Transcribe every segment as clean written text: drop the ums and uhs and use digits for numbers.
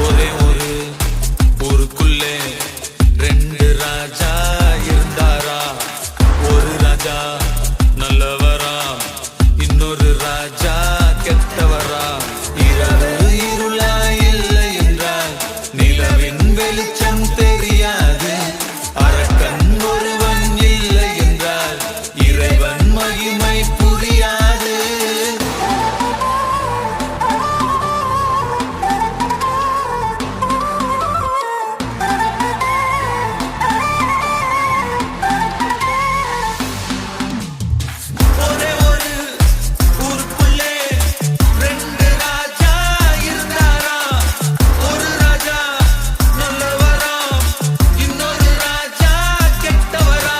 ஒரே ஒரு ஊருக்குள்ளே ரெண்டு ராஜா இருந்தாரா. ஒரு ராஜா நல்லவரா, இன்னொரு ராஜா கெட்டவரா. இரவு இருளா இல்லை என்றால் நிலவின் வெளிச்சம் தெரியாது. அரக்கன் ஒருவன் இல்லை என்றால் இறைவன் மகிமை புரியாது. ஒரே ஒரு ஊருக்குள்ளே ரெண்டு ராஜா இருந்தாரா. ஒரு ராஜா நல்லவரா, இன்னொரு ராஜா கெட்டவரா.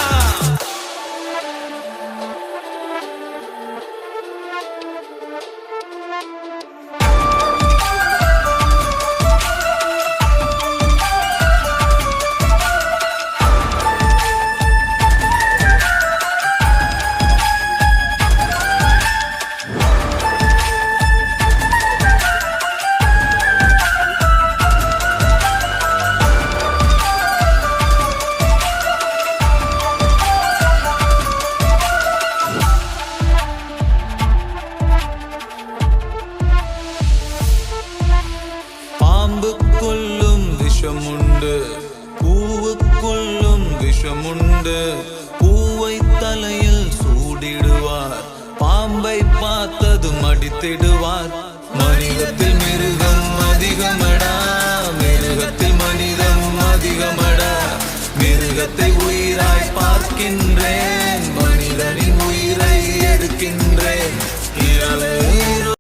பாம்புக்குள்ளும் விஷமுண்டு, பூவுக்குள்ளும் விஷமுண்டு. பூவை தலையில் சூடிடுவார், பாம்பை பார்த்ததும் அடித்திடுவார். மனிதத்தில் மிருகம் அதிகமடா, மிருகத்தில் மனிதம் அதிகமடா. மிருகத்தை உயிராய் பார்க்கின்ற